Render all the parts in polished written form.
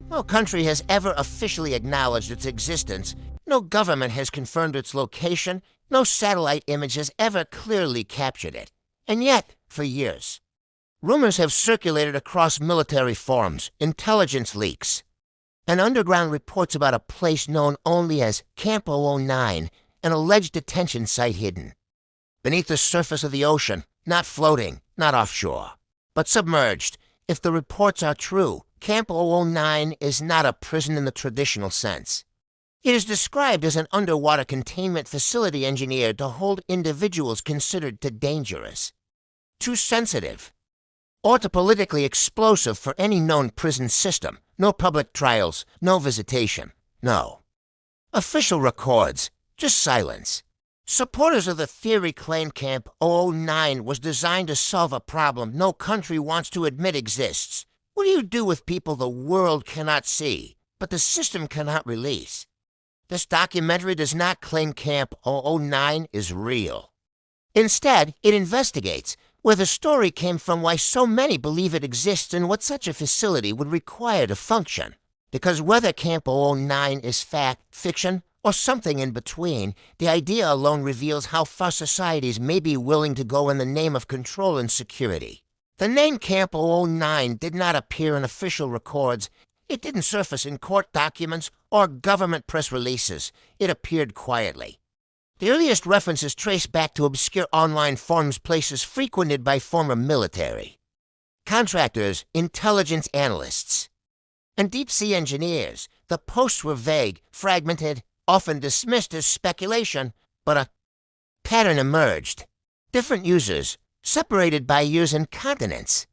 No country has ever officially acknowledged its existence. No government has confirmed its location. No satellite image has ever clearly captured it. And yet, for years, rumors have circulated across military forums, intelligence leaks, and underground reports about a place known only as Camp 009, an alleged detention site hidden beneath the surface of the ocean, not floating, not offshore, but submerged. If the reports are true, Camp 009 is not a prison in the traditional sense. It is described as an underwater containment facility engineered to hold individuals considered too dangerous, too sensitive, or too politically explosive for any known prison system. No public trials, no visitation, no official records, just silence. Supporters of the theory claim Camp 009 was designed to solve a problem no country wants to admit exists. What do you do with people the world cannot see, but the system cannot release? This documentary does not claim Camp 009 is real. Instead, it investigates where the story came from, why so many believe it exists, and what such a facility would require to function. Because whether Camp 009 is fact, fiction, or something in between, the idea alone reveals how far societies may be willing to go in the name of control and security. The name Camp 009 did not appear in official records. It didn't surface in court documents or government press releases. It appeared quietly. The earliest references trace back to obscure online forums, places frequented by former military, contractors, intelligence analysts, and deep-sea engineers. The posts were vague, fragmented, often dismissed as speculation, but a pattern emerged. Different users, separated by years and continents,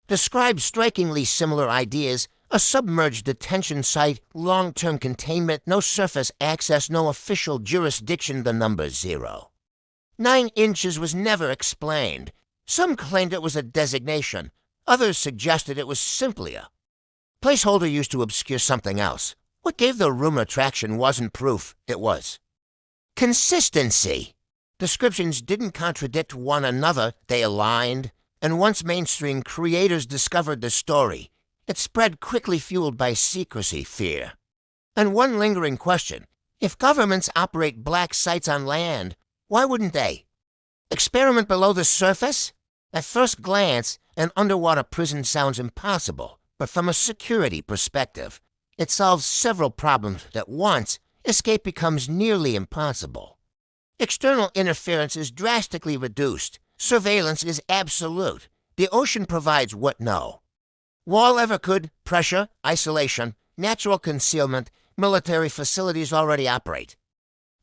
described strikingly similar ideas: a submerged detention site, long-term containment, no surface access, no official jurisdiction, the number 0. 9 inches was never explained. Some claimed it was a designation. Others suggested it was simply a placeholder used to obscure something else. What gave the rumor traction wasn't proof, it was consistency. Descriptions didn't contradict one another, they aligned. And once mainstream creators discovered the story, it spread quickly, fueled by secrecy fear. And one lingering question: if governments operate black sites on land, why wouldn't they experiment below the surface? At first glance, an underwater prison sounds impossible, but from a security perspective, it solves several problems at once. Escape becomes nearly impossible. External interference is drastically reduced. Surveillance is absolute. The ocean provides what no wall ever could: pressure, isolation, natural concealment. Military facilities already operate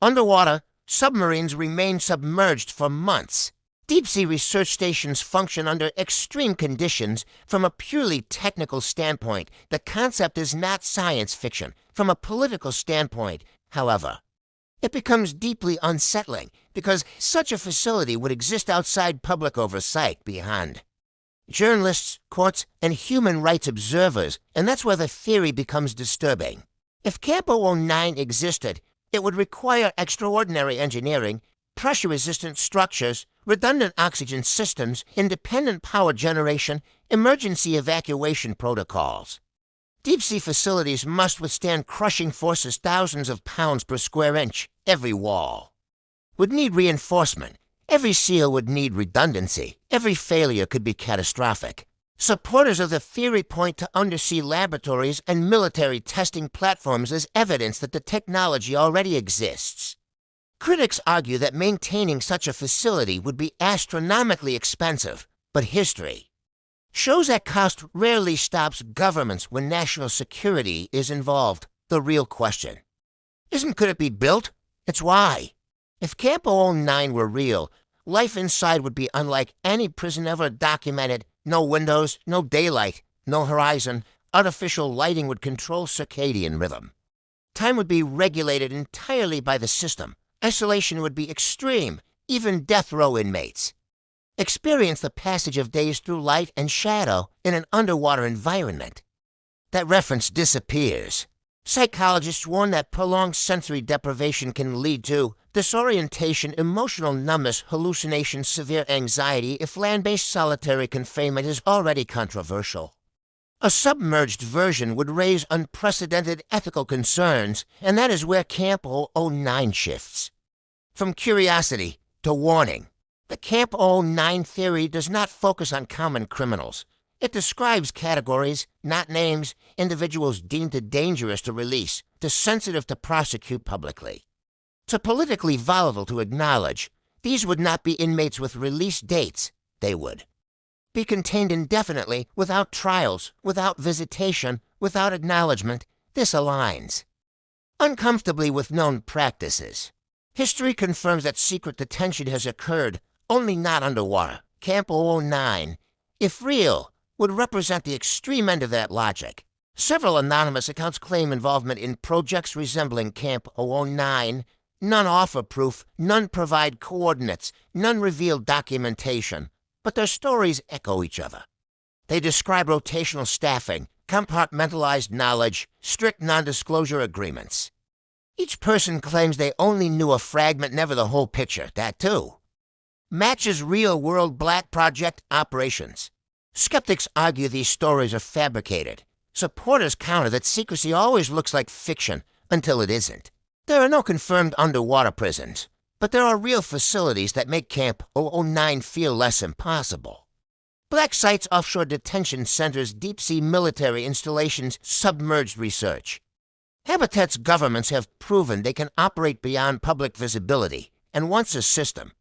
underwater. Submarines remain submerged for months. Deep-sea research stations function under extreme conditions. From a purely technical standpoint, the concept is not science fiction. From a political standpoint, however, it becomes deeply unsettling, because such a facility would exist outside public oversight, beyond journalists, courts, and human rights observers, and that's where the theory becomes disturbing. If Camp 009 existed, it would require extraordinary engineering, pressure-resistant structures, redundant oxygen systems, independent power generation, emergency evacuation protocols. Deep-sea facilities must withstand crushing forces thousands of pounds per square inch. Every wall would need reinforcement. Every seal would need redundancy. Every failure could be catastrophic. Supporters of the theory point to undersea laboratories and military testing platforms as evidence that the technology already exists. Critics argue that maintaining such a facility would be astronomically expensive, but history shows that cost rarely stops governments when national security is involved. The real question isn't could it be built, it's why. If Camp 009 were real, life inside would be unlike any prison ever documented. No windows, no daylight, no horizon. Artificial lighting would control circadian rhythm. Time would be regulated entirely by the system. Isolation would be extreme. Even death row inmates experience the passage of days through light and shadow in an underwater environment. That reference disappears. Psychologists warn that prolonged sensory deprivation can lead to disorientation, emotional numbness, hallucinations, severe anxiety. If land-based solitary confinement is already controversial, A submerged version would raise unprecedented ethical concerns, and that is where Camp 009 shifts. From curiosity to warning, the Camp 009 theory does not focus on common criminals. It describes categories, not names, individuals deemed too dangerous to release, too sensitive to prosecute publicly. Too politically volatile to acknowledge, these would not be inmates with release dates. They would be contained indefinitely, without trials, without visitation, without acknowledgement. This aligns uncomfortably with known practices. History confirms that secret detention has occurred, only not underwater. Camp 009, if real, would represent the extreme end of that logic. Several anonymous accounts claim involvement in projects resembling Camp 009. None offer proof, none provide coordinates, none reveal documentation, but their stories echo each other. They describe rotational staffing, compartmentalized knowledge, strict non-disclosure agreements. Each person claims they only knew a fragment, never the whole picture. That too matches real-world Black Project operations. Skeptics argue these stories are fabricated. Supporters counter that secrecy always looks like fiction until it isn't. There are no confirmed underwater prisons, but there are real facilities that make Camp 009 feel less impossible. Black sites, offshore detention centers, deep-sea military installations, submerged research. Habitat's governments have proven they can operate beyond public visibility, and once a system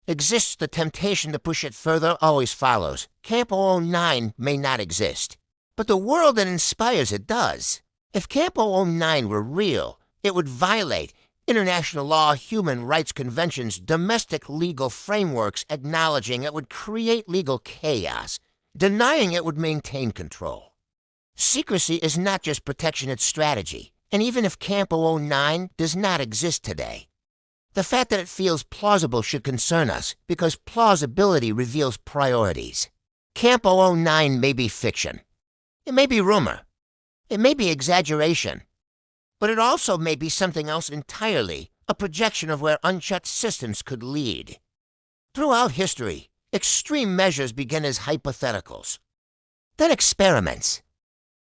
exists, the temptation to push it further always follows. Camp 009 may not exist, but the world that inspires it does. If Camp 009 were real, it would violate international law, human rights conventions, domestic legal frameworks. Acknowledging it would create legal chaos. Denying it would maintain control. Secrecy is not just protection, it's strategy. And even if Camp 009 does not exist today, the fact that it feels plausible should concern us, because plausibility reveals priorities. Camp 009 may be fiction. It may be rumor. It may be exaggeration. But it also may be something else entirely, a projection of where unchecked systems could lead. Throughout history, extreme measures begin as hypotheticals, then experiments,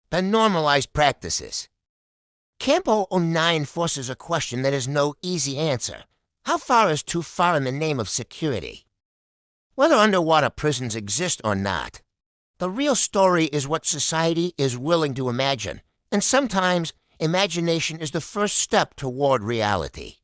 then normalized practices. Camp 009 forces a question that has no easy answer. How far is too far in the name of security? Whether underwater prisons exist or not, the real story is what society is willing to imagine, and sometimes imagination is the first step toward reality.